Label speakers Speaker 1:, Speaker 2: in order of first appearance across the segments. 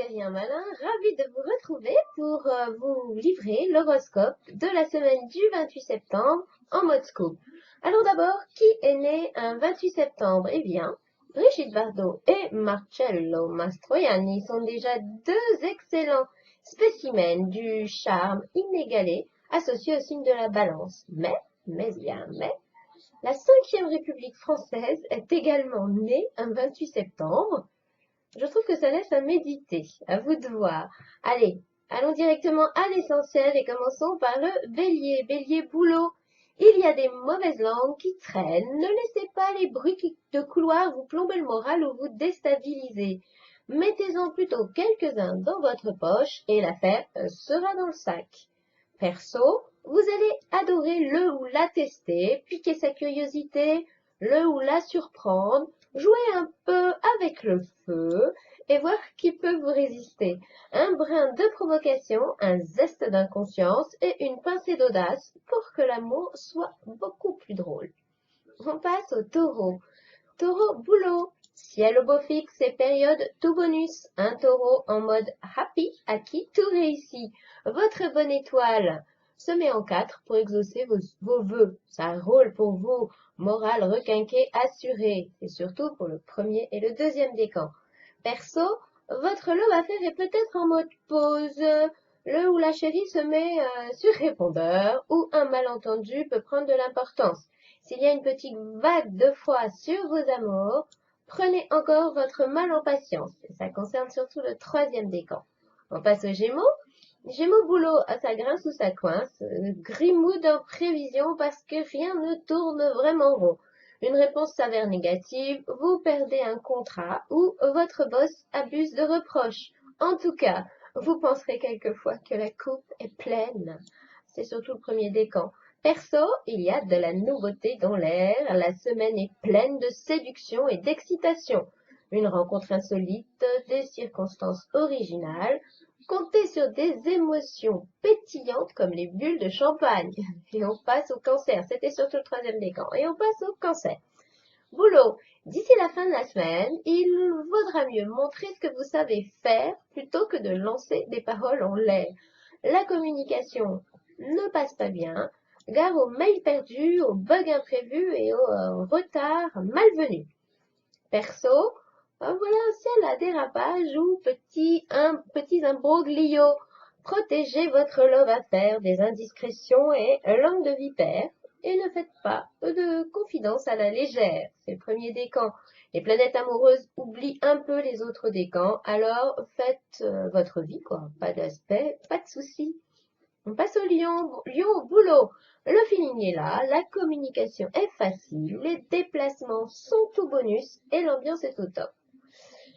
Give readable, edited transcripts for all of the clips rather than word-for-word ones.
Speaker 1: bien malin, ravie de vous retrouver pour vous livrer l'horoscope de la semaine du 28 septembre en mode scoop. Alors d'abord, qui est né un 28 septembre? Eh bien, Brigitte Bardot et Marcello Mastroianni sont déjà deux excellents spécimens du charme inégalé associé au signe de la balance. Mais, la 5e République française est également née un 28 septembre. Je trouve que ça laisse à méditer. À vous de voir. Allez, allons directement à l'essentiel et commençons par le bélier. Bélier, boulot. Il y a des mauvaises langues qui traînent. Ne laissez pas les bruits de couloir vous plomber le moral ou vous déstabiliser. Mettez-en plutôt quelques-uns dans votre poche et l'affaire sera dans le sac. Perso, vous allez adorer le ou la tester, piquer sa curiosité, le ou la surprendre, jouer un peu avec le feu et voir qui peut vous résister. Un brin de provocation, un zeste d'inconscience et une pincée d'audace pour que l'amour soit beaucoup plus drôle. On passe au taureau. Taureau, boulot. Ciel au beau fixe et période tout bonus. Un taureau en mode happy à qui tout réussit. Votre bonne étoile se met en 4 pour exaucer vos vœux. Ça roule pour vous. Morale requinquée assurée. Et surtout pour le premier et le deuxième décan. Perso, votre lot à faire est peut-être en mode pause. Le ou la chérie se met sur répondeur ou un malentendu peut prendre de l'importance. S'il y a une petite vague de foi sur vos amours, prenez encore votre mal en patience. Et ça concerne surtout le 3e décan. On passe aux Gémeaux. Gémeaux boulot, ça grince ou ça coince. Grimoud en prévision parce que rien ne tourne vraiment rond. Une réponse s'avère négative, vous perdez un contrat ou votre boss abuse de reproches. En tout cas, vous penserez quelquefois que la coupe est pleine. C'est surtout le premier décan. Perso, il y a de la nouveauté dans l'air. La semaine est pleine de séduction et d'excitation. Une rencontre insolite, des circonstances originales. Comptez sur des émotions pétillantes comme les bulles de champagne. Et on passe au cancer. C'était surtout le 3e décan. Et on passe au cancer. Boulot. D'ici la fin de la semaine, il vaudra mieux montrer ce que vous savez faire plutôt que de lancer des paroles en l'air. La communication ne passe pas bien. Gare aux mails perdus, aux bugs imprévus et aux retards malvenus. Perso, voilà un ciel à dérapage ou petits imbroglios. Protégez votre love affaire des indiscrétions et langue de vipère et ne faites pas de confidences à la légère. C'est le premier décan. Les planètes amoureuses oublient un peu les autres décans, alors faites votre vie, quoi. Pas d'aspect, pas de soucis. On passe au lion. Lion au boulot. Le feeling est là, la communication est facile, les déplacements sont tout bonus et l'ambiance est au top.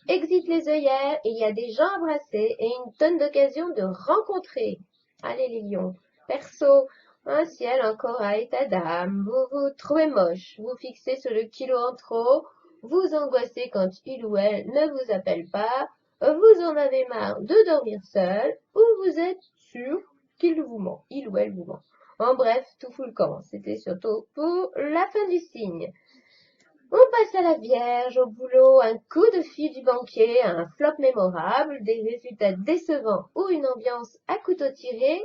Speaker 1: Exit les œillères, il y a des gens à brasser et une tonne d'occasions de rencontrer. Allez les lions. Perso, un ciel encore à état d'âme, vous vous trouvez moche, vous fixez sur le kilo en trop, vous angoissez quand il ou elle ne vous appelle pas, vous en avez marre de dormir seul ou vous êtes sûr qu'il vous ment, il ou elle vous ment. En bref, tout fout le camp. C'était surtout pour la fin du signe. On passe à la Vierge, au boulot, un coup de fil du banquier, un flop mémorable, des résultats décevants ou une ambiance à couteau tiré.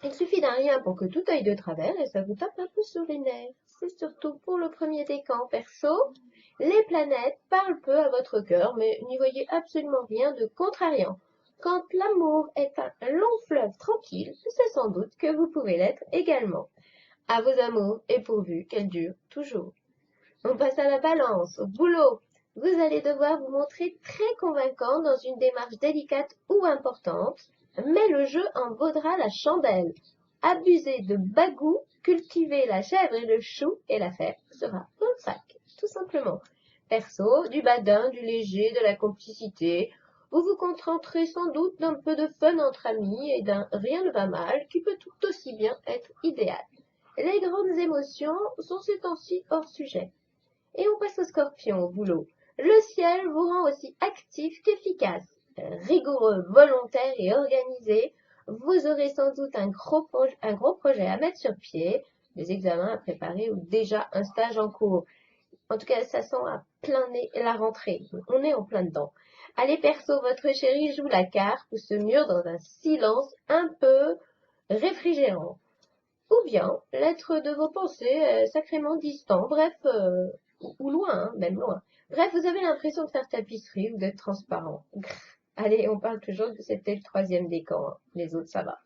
Speaker 1: Il suffit d'un rien pour que tout aille de travers et ça vous tape un peu sur les nerfs. C'est surtout pour le premier décan. Perso, les planètes parlent peu à votre cœur, mais n'y voyez absolument rien de contrariant. Quand l'amour est un long fleuve tranquille, c'est sans doute que vous pouvez l'être également. À vos amours et pourvu qu'elles durent toujours. On passe à la balance, au boulot. Vous allez devoir vous montrer très convaincant dans une démarche délicate ou importante, mais le jeu en vaudra la chandelle. Abusez de bagou, cultivez la chèvre et le chou, et l'affaire sera dans le sac, tout simplement. Perso, du badin, du léger, de la complicité. Vous vous contenterez sans doute d'un peu de fun entre amis et d'un rien ne va mal qui peut tout aussi bien être idéal. Les grandes émotions sont ces temps-ci hors sujet. Et on passe au scorpion, au boulot. Le ciel vous rend aussi actif qu'efficace. Rigoureux, volontaire et organisé, vous aurez sans doute un gros projet à mettre sur pied, des examens à préparer ou déjà un stage en cours. En tout cas, ça sent à plein nez la rentrée. On est en plein dedans. Allez perso, votre chéri joue la carte ou se mure dans un silence un peu réfrigérant. Ou bien l'être de vos pensées est sacrément distant, bref, ou loin, hein, même loin. Bref, vous avez l'impression de faire tapisserie ou d'être transparent. Allez, on parle toujours que c'était le troisième décan, hein. Les autres, ça va.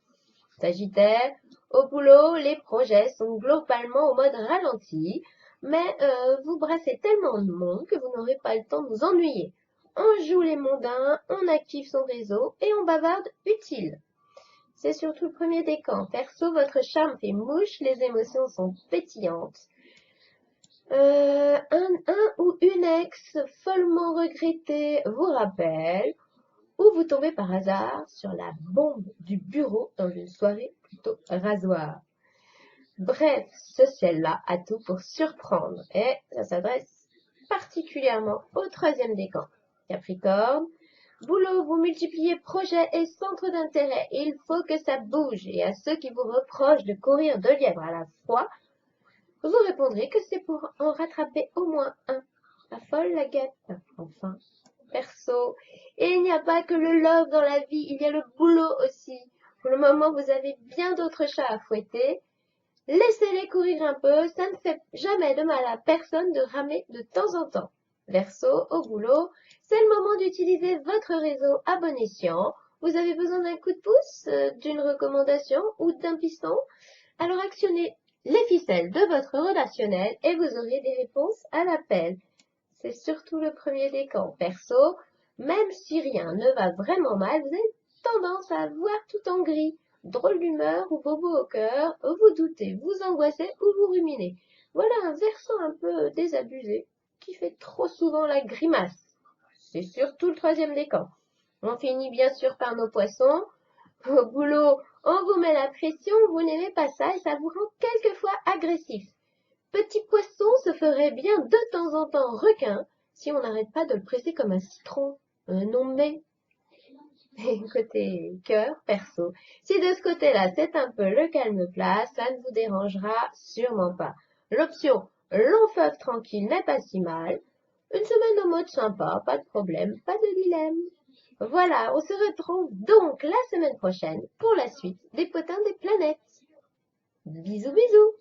Speaker 1: Sagittaire, au boulot, les projets sont globalement au mode ralenti, mais vous brassez tellement de monde que vous n'aurez pas le temps de vous ennuyer. On joue les mondains, on active son réseau et on bavarde utile. C'est surtout le premier décan. Perso, votre charme fait mouche, les émotions sont pétillantes. Un ou une ex follement regrettée vous rappelle, ou vous tombez par hasard sur la bombe du bureau dans une soirée plutôt rasoir. Bref, ce ciel-là a tout pour surprendre et ça s'adresse particulièrement au troisième décan. Capricorne, boulot, vous multipliez projets et centres d'intérêt. Il faut que ça bouge. Et à ceux qui vous reprochent de courir 2 lièvres à la fois, vous répondrez que c'est pour en rattraper au moins un. La folle, la guette. Enfin, perso. Et il n'y a pas que le love dans la vie, il y a le boulot aussi. Pour le moment, vous avez bien d'autres chats à fouetter. Laissez-les courir un peu, ça ne fait jamais de mal à personne de ramer de temps en temps. Verseau, au boulot, c'est le moment d'utiliser votre réseau à bon escient. Vous avez besoin d'un coup de pouce, d'une recommandation ou d'un piston? Alors actionnez les ficelles de votre relationnel et vous aurez des réponses à l'appel. C'est surtout le premier décan. Perso, même si rien ne va vraiment mal, vous avez tendance à voir tout en gris. Drôle d'humeur ou bobo au cœur, vous doutez, vous angoissez ou vous ruminez. Voilà un Verseau un peu désabusé qui fait trop souvent la grimace. C'est surtout le troisième décan. On finit bien sûr par nos poissons. Au boulot, on vous met la pression, vous n'aimez pas ça et ça vous rend quelquefois agressif. Petit poisson se ferait bien de temps en temps requin si on n'arrête pas de le presser comme un citron. Non mais, côté cœur, perso, si de ce côté-là c'est un peu le calme plat, ça ne vous dérangera sûrement pas. L'option long fleuve tranquille n'est pas si mal. Une semaine en mode sympa, pas de problème, pas de dilemme. Voilà, on se retrouve donc la semaine prochaine pour la suite des potins des planètes. Bisous bisous.